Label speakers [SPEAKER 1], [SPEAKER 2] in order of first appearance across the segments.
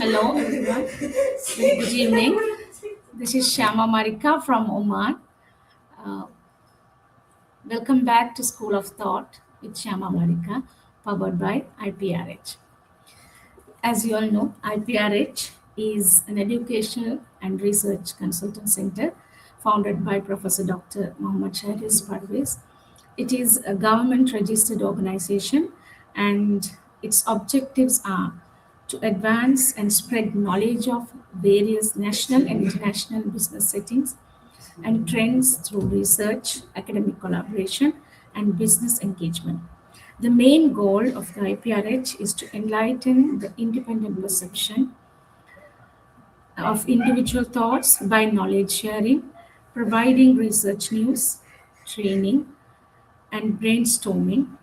[SPEAKER 1] Hello, everyone. Very good evening. This is Shiyama Marikkar from Oman. Uh, Welcome back to School of Thought with Shiyama Marikkar, powered by IPRH. As you all know, IPRH is an educational and research consultant center founded by Professor Dr. Mohammad Shariza Umira. It is a government registered organization and its objectives are to advance and spread knowledge of various national and international business settings and trends through research, academic collaboration, and business engagement. The main goal of the IPRH is to enlighten the independent perception of individual thoughts by knowledge sharing, providing research news, training, and brainstorming,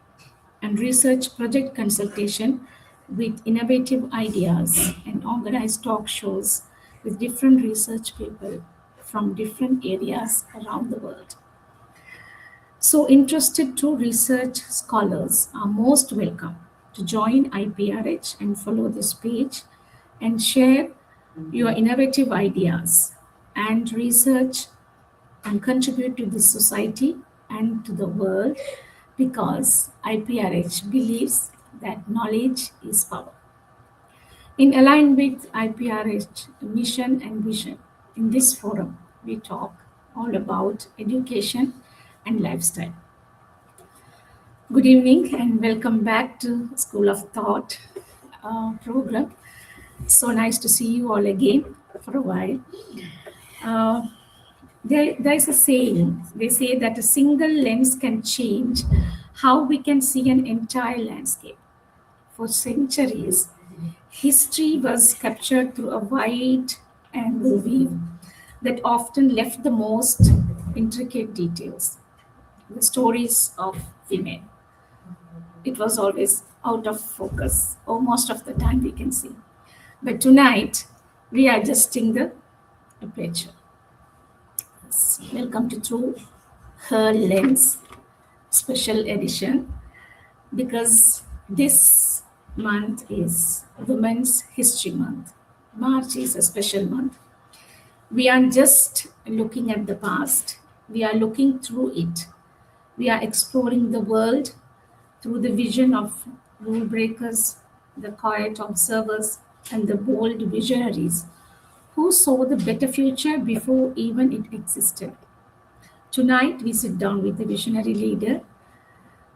[SPEAKER 1] and research project consultation with innovative ideas and organize talk shows with different research people from different areas around the world. So, interested to research scholars are most welcome to join IPRH and follow this page and share your innovative ideas and research and contribute to the society and to the world because IPRH believes that knowledge is power. In alignment with IPRH mission and vision, in this forum, we talk all about education and lifestyle. Good evening and welcome back to School of Thought program. So nice to see you all again for a while. There is a saying, they say that a single lens can change how we can see an entire landscape. For centuries, history was captured through a wide angle view that often left the most intricate details, the stories of women. It was always out of focus, or most of the time we can see. But tonight, we are adjusting the aperture. Welcome to Through Her Lens special edition because this month is Women's History Month. March is a special month. We aren't just looking at the past, we are looking through it. We are exploring the world through the vision of rule breakers, the quiet observers, and the bold visionaries who saw the better future before even it existed. Tonight, we sit down with a visionary leader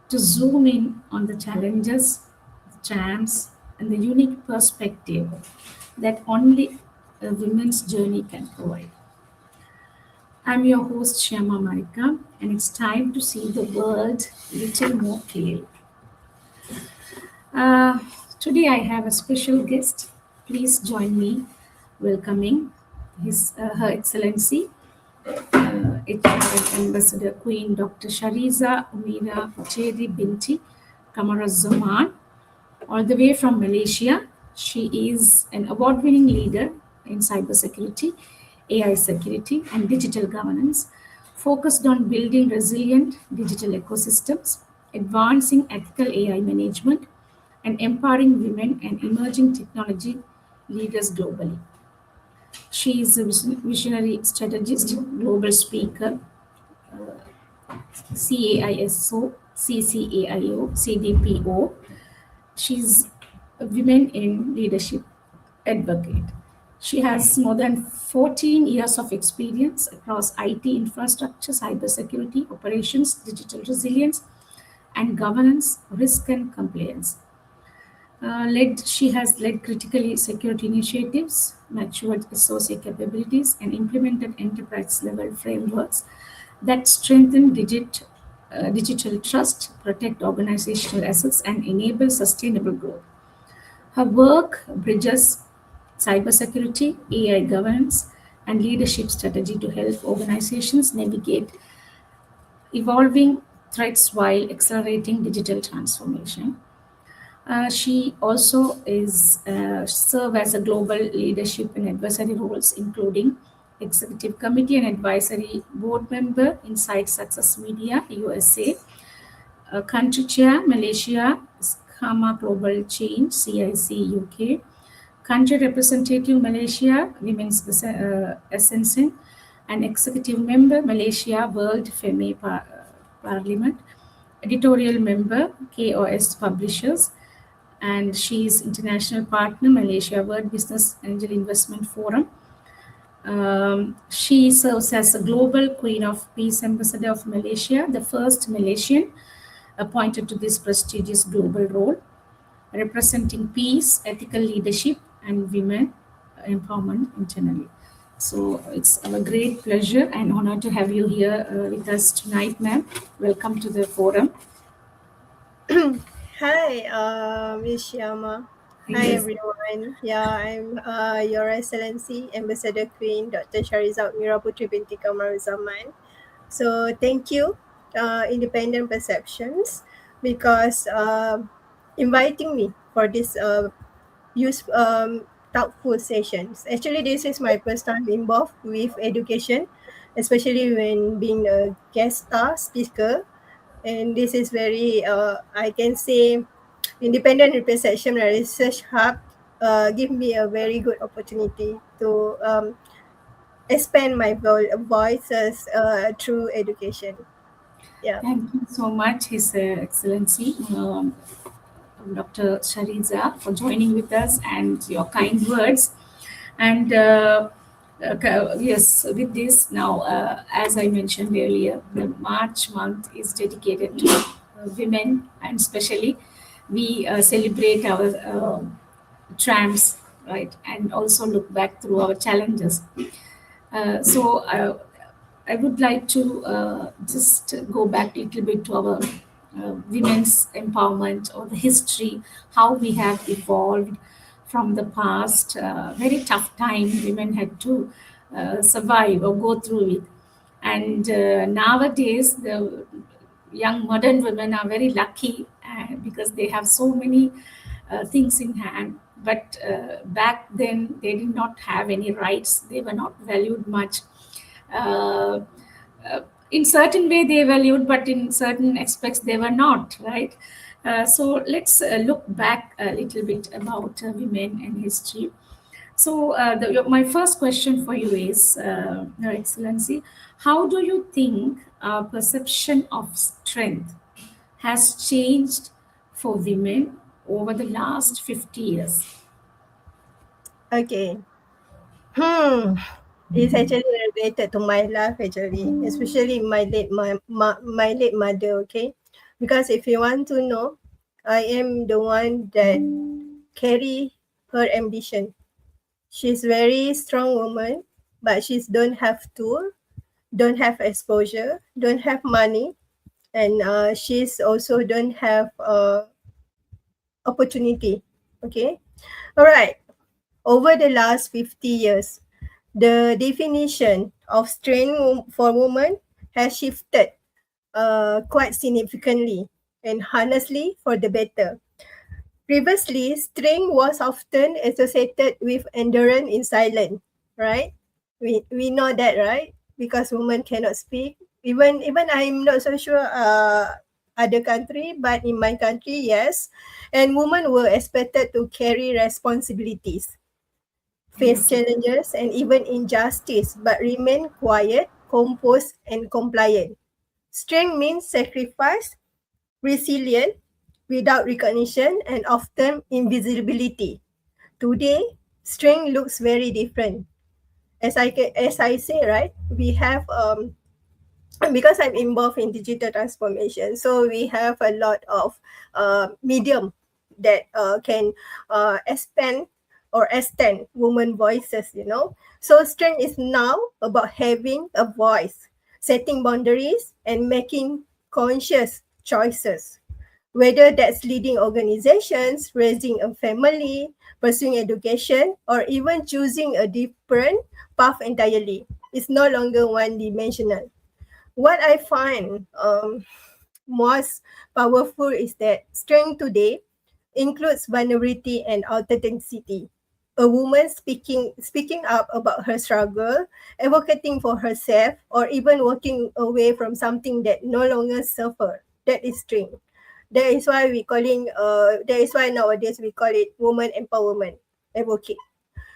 [SPEAKER 1] to zoom in on the challenges, the triumphs, and the unique perspective that only a women's journey can provide. I'm your host, Shiyama Marikkar, and it's time to see the world a little more clearly. Uh, Today, I have a special guest. Please join me welcoming Her Excellency, HRM Ambassador Queen Dr. Shariza Umira Puteri Binti Kamarozzaman, all the way from Malaysia. She is an award-winning leader in cybersecurity, AI security, and digital governance, focused on building resilient digital ecosystems, advancing ethical AI management, and empowering women and emerging technology leaders globally. She is a visionary strategist, global speaker, CAISO, CCAIO, CDPO. She's a Women in Leadership advocate. She has more than 14 years of experience across IT infrastructure, cybersecurity, operations, digital resilience, and governance, risk and compliance. She has led critically security initiatives, matured SOC capabilities, and implemented enterprise-level frameworks that strengthen digital trust, protect organizational assets, and enable sustainable growth. Her work bridges cybersecurity, AI governance, and leadership strategy to help organizations navigate evolving threats while accelerating digital transformation. She also is serve as a global leadership and advisory roles, including executive committee and advisory board member inside Success Media USA, country chair Malaysia, Shiyama Global Change CIC UK, Country Representative Malaysia Women's Ascension, and Executive Member Malaysia World Femme Parliament, Editorial Member KOS Publishers, and she is International Partner Malaysia World Business Angel Investment Forum. She serves as a Global Queen of Peace Ambassador of Malaysia, the first Malaysian appointed to this prestigious global role, representing peace, ethical leadership, and women empowerment internally. So it's a great pleasure and honor to have you here with us tonight, ma'am. Welcome to the forum.
[SPEAKER 2] Hi, Ms. Shiyama. Hi,
[SPEAKER 1] Yes.
[SPEAKER 2] everyone. Yeah, I'm Your Excellency Ambassador Queen Dr. Shariza Umira Puteri Binti Kamarozzaman. So thank you, Independent Perceptions, because inviting me for this thoughtful sessions. Actually, this is my first time involved with education, especially when being a guest star speaker. And this is very, I can say, independent representation and research hub give me a very good opportunity to expand my voices through education. Yeah.
[SPEAKER 1] Thank you so much, His Excellency, Dr. Shariza, for joining with us and your kind words. And yes, with this now, as I mentioned earlier, the March month is dedicated to women, and especially we celebrate our triumphs, right, and also look back through our challenges. So I would like to just go back a little bit to our women's empowerment or the history, how we have evolved from the past. Very tough time women had to survive or go through it. And nowadays, the young modern women are very lucky because they have so many things in hand. But back then, they did not have any rights. They were not valued much. Uh, in certain way, they valued, but in certain aspects, they were not. Right. So let's look back a little bit about women and history. So, my first question for you is, Your Excellency, how do you think our perception of strength has changed for women over the last 50 years?
[SPEAKER 2] Okay. It's actually related to my life actually, especially my late mother. Okay, because if you want to know, I am the one that carry her ambition. She's very strong woman, but she's don't have tool, don't have exposure, don't have money, and she's also don't have opportunity. Okay, all right. Over the last 50 years, the definition of strength for women has shifted quite significantly, and honestly, for the better. Previously, strength was often associated with endurance in silence, right? We know that, right? Because women cannot speak. Even I'm not so sure other country, but in my country, yes. And women were expected to carry responsibilities, face
[SPEAKER 1] Yes.
[SPEAKER 2] challenges, and even injustice, but remain quiet, composed, and compliant. Strength means sacrifice, resilient, without recognition, and often invisibility. Today, strength looks very different. As I say, right, we have because I'm involved in digital transformation, so we have a lot of medium that can expand or extend women voices, you know. So strength is now about having a voice, setting boundaries, and making conscious choices, whether that's leading organizations, raising a family, pursuing education, or even choosing a different path entirely. It's no longer one dimensional. What I find most powerful is that strength today includes vulnerability and authenticity. A woman speaking up about her struggle, advocating for herself, or even walking away from something that no longer serves her. That is strength. That is why nowadays we call it woman empowerment. advocate.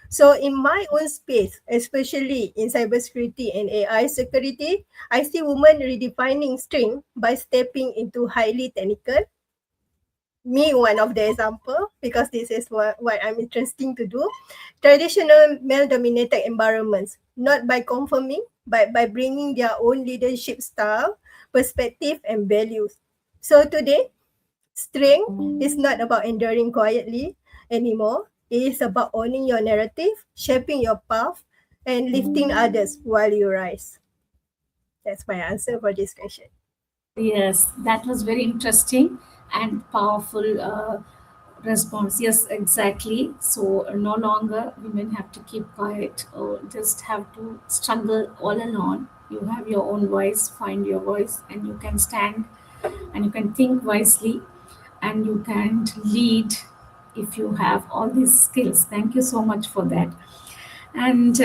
[SPEAKER 2] So in my own space, especially in cybersecurity and AI security, I see women redefining strength by stepping into highly technical. Me, one of the example, because this is what I'm interesting to do. Traditional male-dominated environments, not by conforming, but by bringing their own leadership style, perspective, and values. So today, strength is not about enduring quietly anymore. It is about owning your narrative, shaping your path, and lifting others while you rise. That's my answer for this question.
[SPEAKER 1] Yes, that was very interesting and powerful response. Yes, exactly. So no longer women have to keep quiet or just have to struggle all alone. You have your own voice, find your voice, and you can stand and you can think wisely and you can lead if you have all these skills. Thank you so much for that. And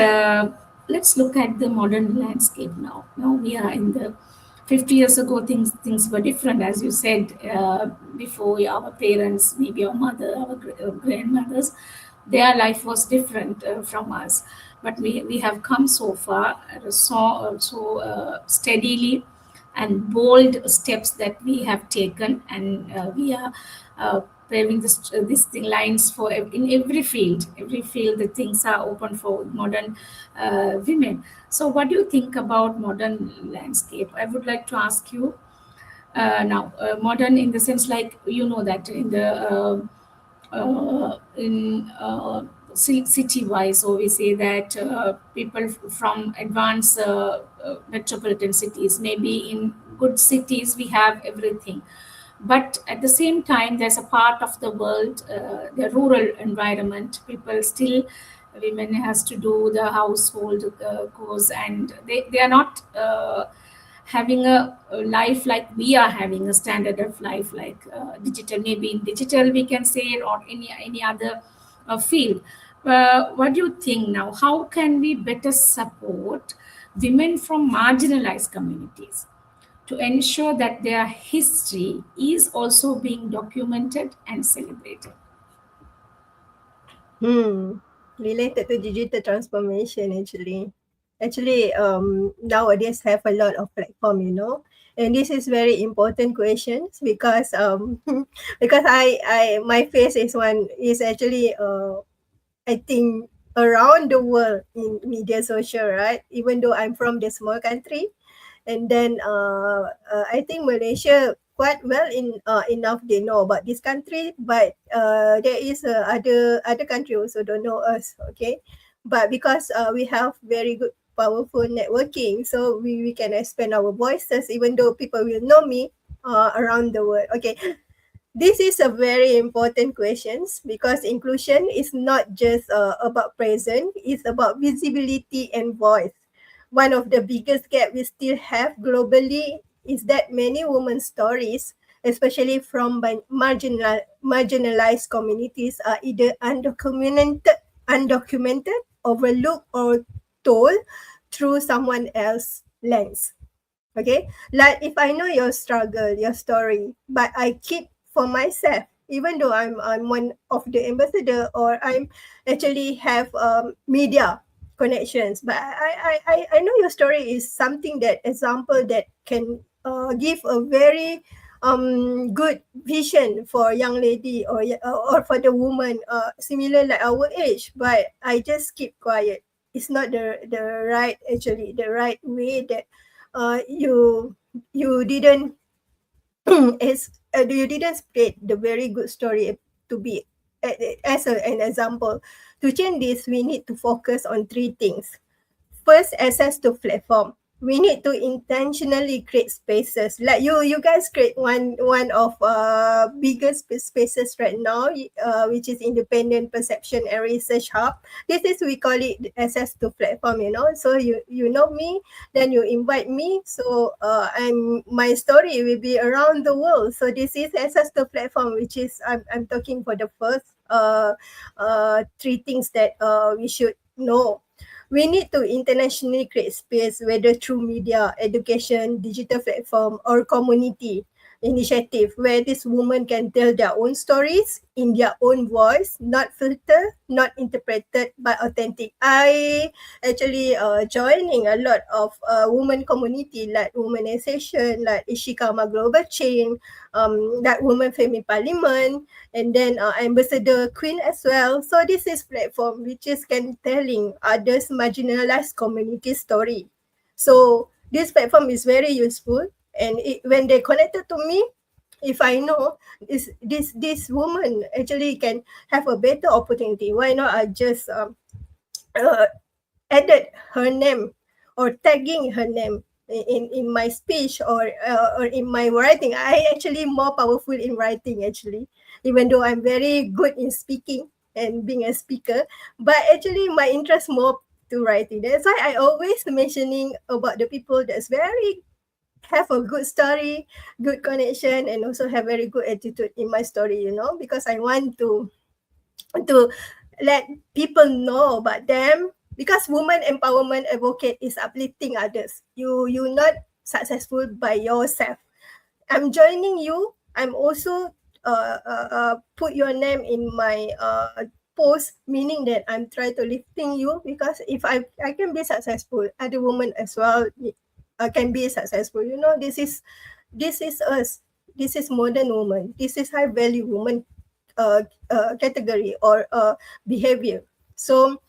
[SPEAKER 1] let's look at the modern landscape now. Now we are in the 50 years ago, things were different, as you said before. Our parents, maybe our mother, our grandmothers, their life was different from us. But we have come so far, so steadily and bold steps that we have taken, and we are paving this thing lines for in every field the things are open for modern women. So what do you think about modern landscape? I would like to ask you now, modern in the sense, like, you know that in the in city wise, so we say that people from advanced metropolitan cities, maybe in good cities we have everything, but at the same time there's a part of the world, the rural environment, people still, women has to do the household chores, and they are not having a life like we are having, a standard of life like digital, maybe in digital we can say, or any other field. What do you think now, how can we better support women from marginalized communities to ensure that their history is also being documented and celebrated?
[SPEAKER 2] Related to digital transformation actually. Nowadays have a lot of platform, and this is very important questions because because my face is actually I think around the world in media social, right? Even though I'm from the small country, and then I think Malaysia quite well in enough they know about this country, but there is other country also don't know us, okay? But because we have very good powerful networking, so we can expand our voices even though people will know me around the world. Okay, this is a very important questions because inclusion is not just about present, it's about visibility and voice. One of the biggest gap we still have globally is that many women's stories, especially from marginalized communities, are either undocumented, overlooked, or told through someone else's lens. Okay, like if I know your struggle, your story, but I keep for myself, even though I'm one of the ambassador or I'm actually have media connections, but I know your story is something that example that can give a very good vision for young lady or for the woman similar like our age, but I just keep quiet. It's not the right, actually the right way that you didn't you didn't spread the very good story to be as an example. To change this, we need to focus on three things. First, access to platform. We need to intentionally create spaces like you guys create one of biggest spaces right now, which is independent perception and research hub. This is, we call it access to platform, so you know me, then you invite me, so my story will be around the world. So this is access to platform, which is I'm talking for the first three things that we should know. We need to internationally create space, whether through media, education, digital platform, or community. initiative where this woman can tell their own stories in their own voice, not filtered, not interpreted, but authentic. I actually joining a lot of women community like womanization, like Ishikama Global Chain, that Women Fame Parliament, and then Ambassador Queen as well. So this is platform which is can telling others marginalized community story. So this platform is very useful, and when they connected to me, if I know this woman actually can have a better opportunity, why not I just uh, added her name or tagging her name in my speech or in my writing. I actually more powerful in writing actually, even though I'm very good in speaking and being a speaker, but actually my interest more to writing. That's why I always mentioning about the people that's very have a good story, good connection, and also have very good attitude in my story, because I want to let people know about them, because woman empowerment advocate is uplifting others. You not successful by yourself. I'm joining you. I'm also put your name in my post, meaning that I'm trying to lifting you, because if I can be successful, other women as well can be successful. This is us. This is modern woman. This is high value woman category or behavior. So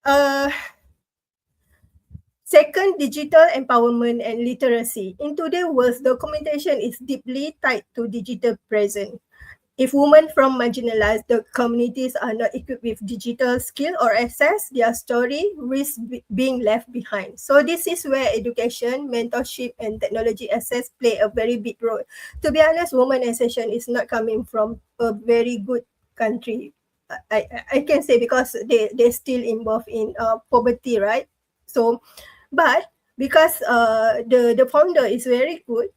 [SPEAKER 2] uh, second, digital empowerment and literacy. In today's world, documentation is deeply tied to digital presence. If women from marginalized communities are not equipped with digital skill or access, their story risks being left behind. So this is where education, mentorship, and technology access play a very big role. To be honest, womanization is not coming from a very good country. I can say, because they still involved in poverty, right? So, but because the founder is very good,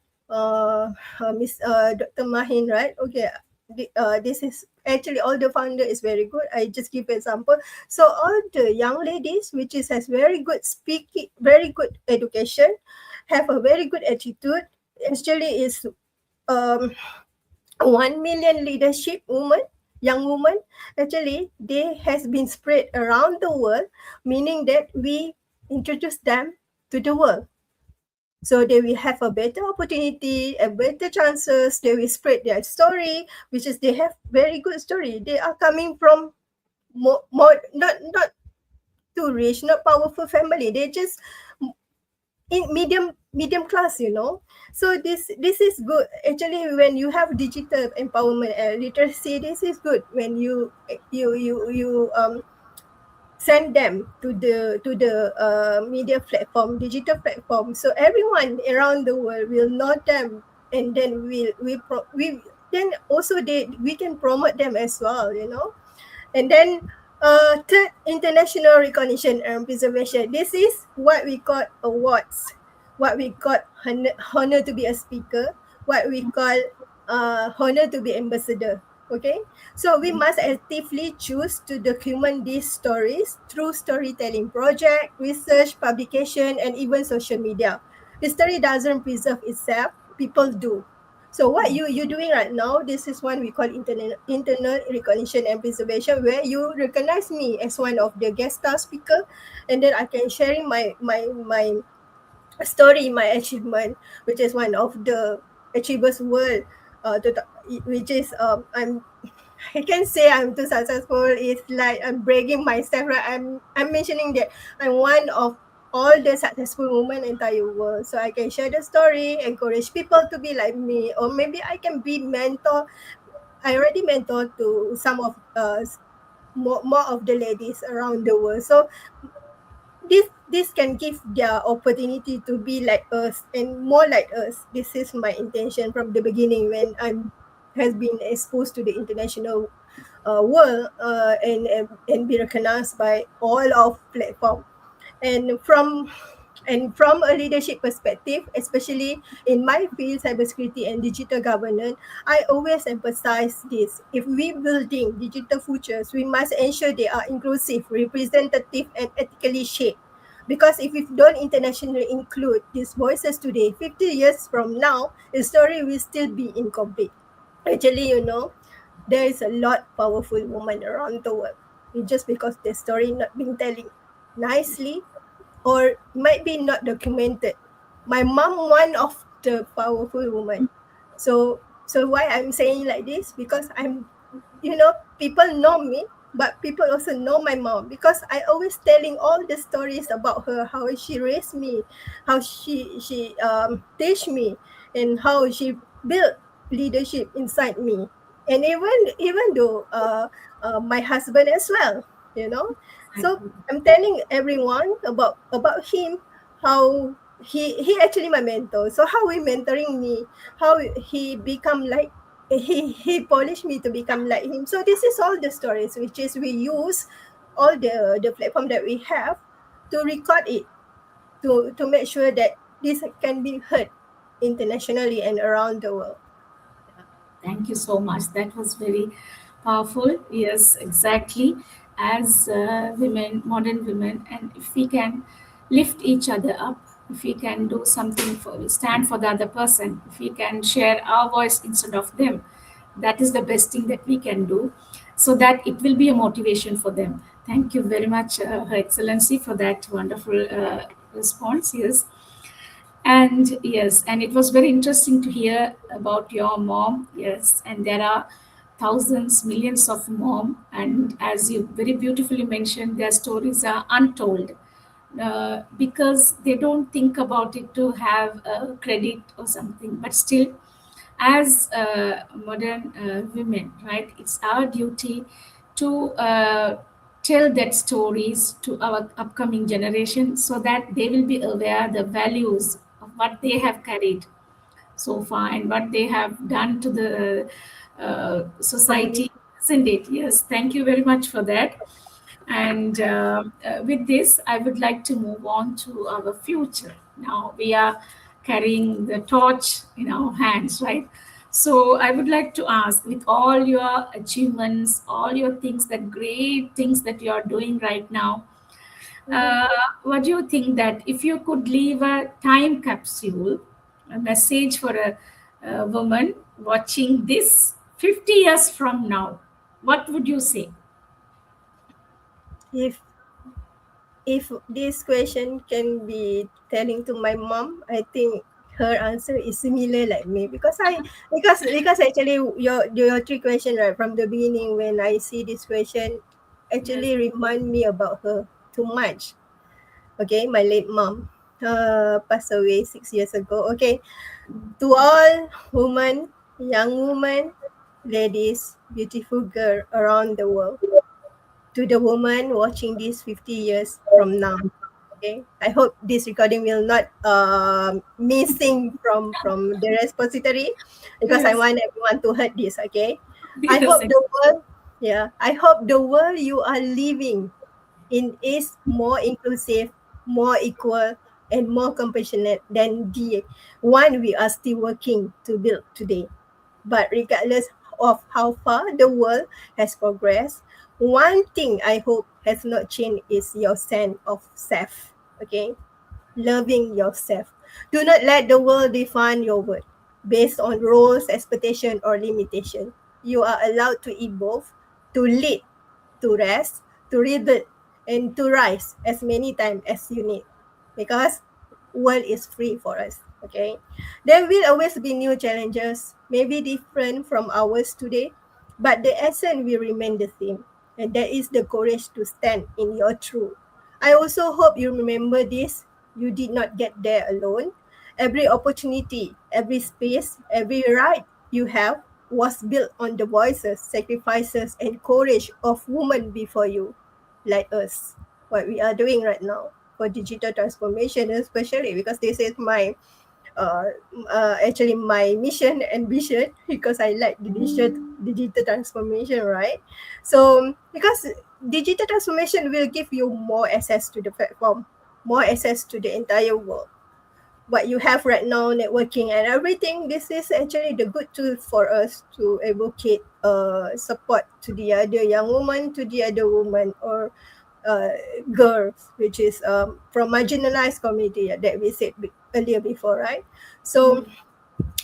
[SPEAKER 2] Miss Dr. Mahin, right? Okay, this is actually all the founder is very good. I just give example. So all the young ladies, which is has very good speaking, very good education, have a very good attitude. Actually, is um 1 million leadership women, young women. Actually, they has been spread around the world, meaning that we introduce them to the world. So they will have a better opportunity, a better chances. They will spread their story, which is they have very good story. They are coming from more not too rich, not powerful family. They just in medium class, So this is good. Actually, when you have digital empowerment and literacy, this is good. When you send them to the media platform, digital platform, so everyone around the world will know them, and then we then also we can promote them as well, and then third, international recognition and preservation. This is what we call awards, what we call honor to be a speaker, what we call honor to be ambassador. Okay, so we must actively choose to document these stories through storytelling project, research, publication, and even social media. History doesn't preserve itself; people do. So what you doing right now? This is one we call internal recognition and preservation, where you recognize me as one of the guest star speaker, and then I can sharing my story, my achievement, which is one of the achievers world, which is I can say I'm too successful. It's like I'm bragging myself, right? I'm mentioning that I'm one of all the successful women in entire world. So I can share the story, encourage people to be like me, or maybe I can be mentor. I already mentor to some of more of the ladies around the world. So this can give their opportunity to be like us and more like us. This is my intention from the beginning when I'm has been exposed to the international world, and be recognized by all of platform. And from a leadership perspective, especially in my field, cybersecurity and digital governance, I always emphasize this. If we building digital futures, we must ensure they are inclusive, representative, and ethically shaped. Because if we don't internationally include these voices today, 50 years from now, the story will still be incomplete. Actually, there is a lot powerful women around the world. It's just because the story not being telling nicely or might be not documented. My mom, one of the powerful women. So why I'm saying like this? Because people know me, but people also know my mom because I always telling all the stories about her, how she raised me, how she teach me, and how she built leadership inside me. And even though my husband as well, you know. So
[SPEAKER 1] Exactly.
[SPEAKER 2] I'm telling everyone about him, how he actually my mentor. So how he mentoring me, how he become like he polished me to become like him. So this is all the stories which is we use all the platform that we have to record it to make sure that this can be heard internationally and around the world.
[SPEAKER 1] Thank you so much. That was very powerful. Yes, exactly. As women, modern women, and if we can lift each other up, if we can do something for stand for the other person, if we can share our voice instead of them, that is the best thing that we can do, so that it will be a motivation for them. Thank you very much, Her Excellency, for that wonderful response. Yes. And yes, and it was very interesting to hear about your mom. Yes, and there are thousands, millions of mom, and as you very beautifully mentioned, their stories are untold because they don't think about it to have credit or something. But still, as modern women, right, it's our duty to tell that stories to our upcoming generation so that they will be aware the values of what they have carried so far and what they have done to the society,
[SPEAKER 2] Community.
[SPEAKER 1] isn't it? Yes, thank you very much for that. And with this, I would like to move on to our future. Now we are carrying the torch in our hands, right? So I would like to ask, with all your achievements, all your things, that great things that you are doing right now,
[SPEAKER 2] Mhm.
[SPEAKER 1] what do you think that if you could leave a time capsule, a message for a woman watching this 50 years from now, what would you say?
[SPEAKER 2] If if this question can be telling to my mom, I think her answer is similar like me because actually your three question right from the beginning when I see this question
[SPEAKER 1] Yes.
[SPEAKER 2] actually remind me about her too much. Okay, my late mom passed away 6 years ago. Okay, to all women, young women, ladies, beautiful girl around the world, to the woman watching this 50 years from now. Okay, I hope this recording will not missing from the repository because I
[SPEAKER 1] Yes.
[SPEAKER 2] want everyone to hear this. Okay, I
[SPEAKER 1] Yes.
[SPEAKER 2] hope the world, yeah, I hope the world you are living in is more inclusive, more equal, and more compassionate than the one we are still working to build today. But regardless of how far the world has progressed, one thing I hope has not changed is your sense of self. Okay, loving yourself. Do not let the world define your worth based on roles, expectation, or limitation. You are allowed to evolve, to lead, to rest, to rebuild, and to rise as many times as you need. Because world is free for us. Okay. There will always be new challenges, maybe different from ours today, but the essence will remain the same. And that is the courage to stand in your truth. I also hope you remember this. You did not get there alone. Every opportunity, every space, every right you have was built on the voices, sacrifices, and courage of women before you, like us. What we are doing right now for digital transformation, especially because this is my uh, actually my mission and vision because I like the digital transformation, right? So because digital transformation will give you more access to the platform, more access to the entire world. What you have right now, networking and everything, this is actually the good tool for us to advocate support to the other young woman, to the other woman, or uh, girls, which is from marginalized community that we said earlier before, right? So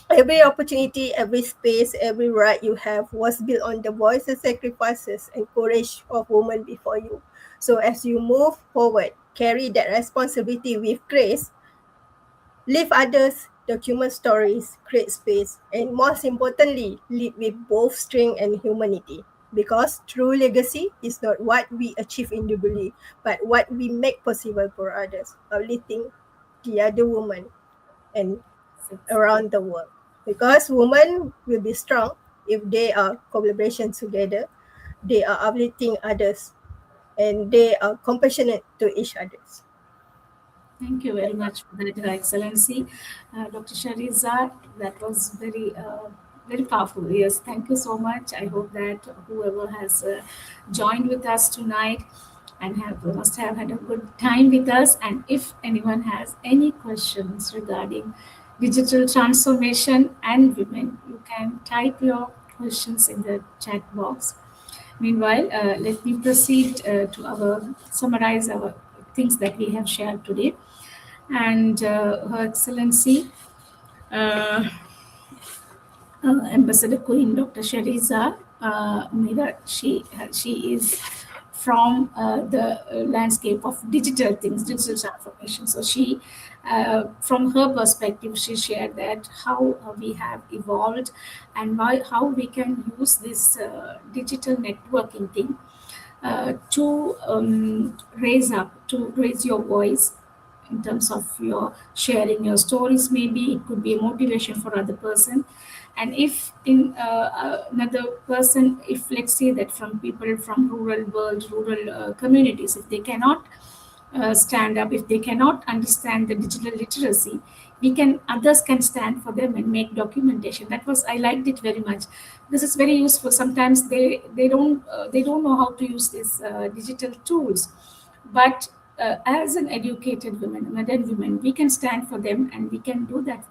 [SPEAKER 2] every opportunity, every space, every right you have was built on the voices, sacrifices, and courage of women before you. So as you move forward, carry that responsibility with grace, live others, document stories, create space, and most importantly, lead with both strength and humanity. Because true legacy is not what we achieve individually, but what we make possible for others, uplifting the other woman and around the world. Because women will be strong if they are collaboration together, they are uplifting others, and they are compassionate to each others.
[SPEAKER 1] Thank you very much for that, Your Excellency. Dr. Shariza, that was very powerful. Yes, thank you so much. I hope that whoever has joined with us tonight and must have had a good time with us. And if anyone has any questions regarding digital transformation and women, you can type your questions in the chat box. Meanwhile, let me proceed to summarize our things that we have shared today. And Her Excellency, uh, Ambassador Queen Dr. Shariza Umira, she is from the landscape of digital things, digital transformation. So from her perspective, she shared that how we have evolved and how we can use this digital networking thing to raise your voice in terms of your sharing your stories. Maybe it could be a motivation for other person. And if in another person, if let's say that from people from rural communities, if they cannot stand up, if they cannot understand the digital literacy, others can stand for them and make documentation. That was, I liked it very much. This is very useful. Sometimes they don't know how to use these digital tools, but as an educated woman, modern women, we can stand for them and we can do that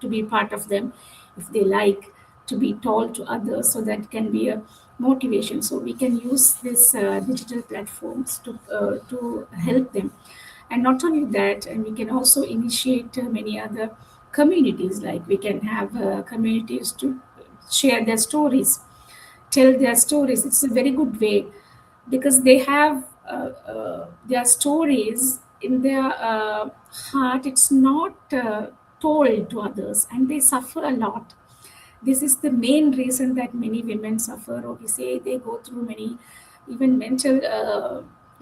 [SPEAKER 1] to be part of them if they like to be told to others. So that can be a motivation. So we can use these digital platforms to help them. And not only that, and we can also initiate many other communities. Like we can have communities to share their stories, tell their stories. It's a very good way because they have their stories in their heart. It's not told to others, and they suffer a lot. This is the main reason that many women suffer, or we say they go through many even mental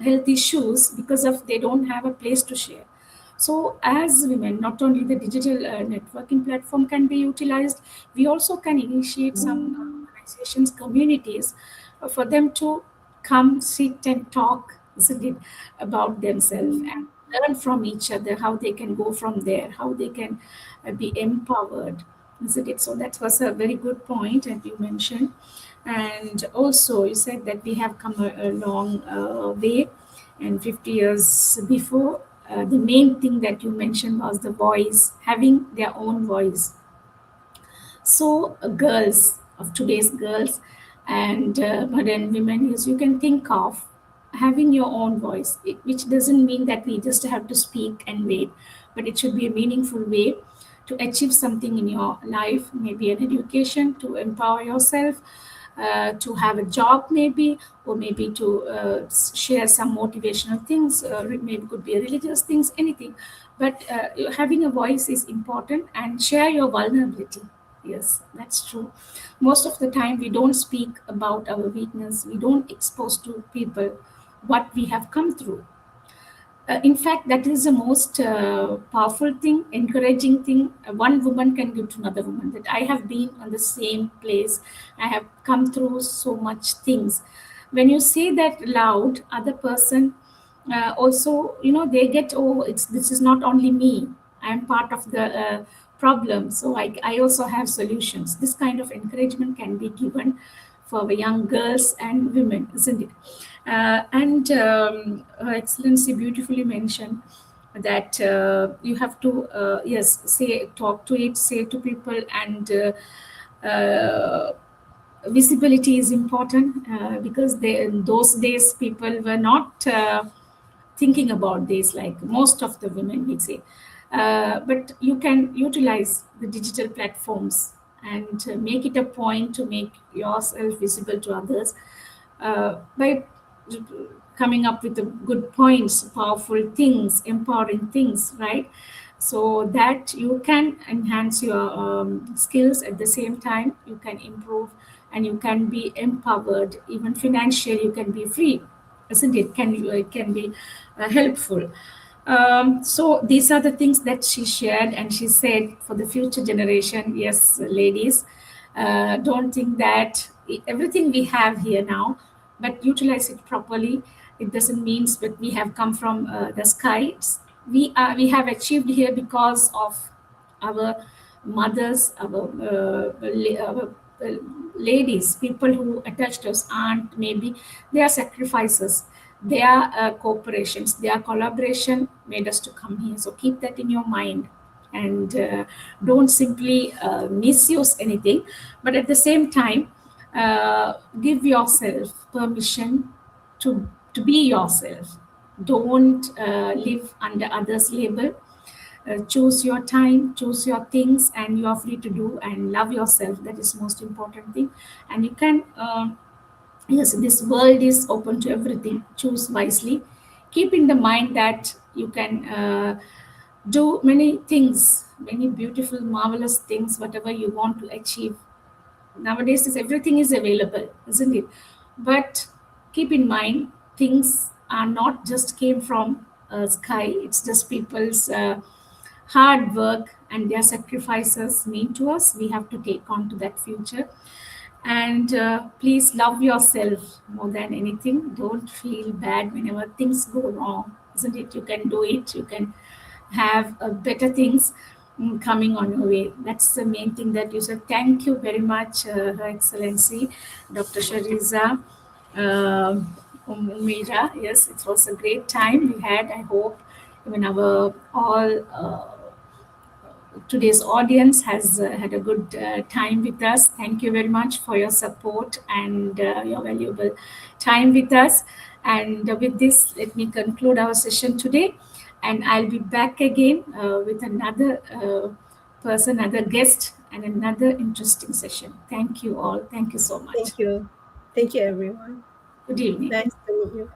[SPEAKER 1] health issues because of they don't have a place to share. So as women, not only the digital networking platform can be utilized, we also can initiate some organizations, communities, for them to come, sit and talk, isn't it, about themselves and learn from each other how they can go from there, how they can be empowered, isn't it? So that was a very good point that you mentioned. And also, you said that we have come a long way, and 50 years before, the main thing that you mentioned was the voice, having their own voice. So, girls of today's girls and modern women, yes, you can think of having your own voice, which doesn't mean that we just have to speak and wait, but it should be a meaningful way to achieve something in your life, maybe an education to empower yourself, to have a job, maybe, or maybe to share some motivational things, maybe could be religious things, anything. But having a voice is important, and share your vulnerability. Yes, that's true. Most of the time, we don't speak about our weakness. We don't expose to people what we have come through. In fact, that is the most powerful thing, encouraging thing one woman can give to another woman. That I have been on the same place, I have come through so much things. When you say that loud, other person also, they get, oh, it's this is not only me. I am part of the problem, so I also have solutions. This kind of encouragement can be given for the young girls and women, isn't it? And Her Excellency beautifully mentioned that you have to, yes, say, talk to it, say to people, and uh, visibility is important because in those days people were not thinking about this, like most of the women we say. But you can utilize the digital platforms and make it a point to make yourself visible to others by coming up with the good points, powerful things, empowering things, right? So that you can enhance your skills at the same time, you can improve and you can be empowered, even financially, you can be free, isn't it? It can be helpful. So these are the things that she shared, and she said for the future generation, yes, ladies, don't think that everything we have here now, but utilize it properly. It doesn't mean that we have come from the sky. We have achieved here because of our mothers, our ladies, people who attached us, aunt, maybe their sacrifices, their cooperations, their collaboration made us to come here. So keep that in your mind, and don't simply misuse anything, but at the same time, give yourself permission to be yourself. Don't live under others' label. Choose your time, choose your things, and you are free to do and love yourself. That is most important thing. And you can yes, this world is open to everything. Choose wisely. Keep in the mind that you can do many things, many beautiful, marvelous things, whatever you want to achieve. Nowadays is everything is available, isn't it? But keep in mind, things are not just came from sky. It's just people's hard work and their sacrifices mean to us. We have to take on to that future. And please love yourself more than anything. Don't feel bad whenever things go wrong, isn't it? You can do it. You can have better things coming on your way. That's the main thing that you said. Thank you very much, Her Excellency, Dr. Shariza Umira. Yes, it was a great time we had. I hope even our all today's audience has had a good time with us. Thank you very much for your support and your valuable time with us. And with this, let me conclude our session today. And I'll be back again with another person, another guest, and another interesting session. Thank you all. Thank you so much.
[SPEAKER 2] Thank you. Thank you, everyone.
[SPEAKER 1] Good evening.
[SPEAKER 2] Nice to meet you.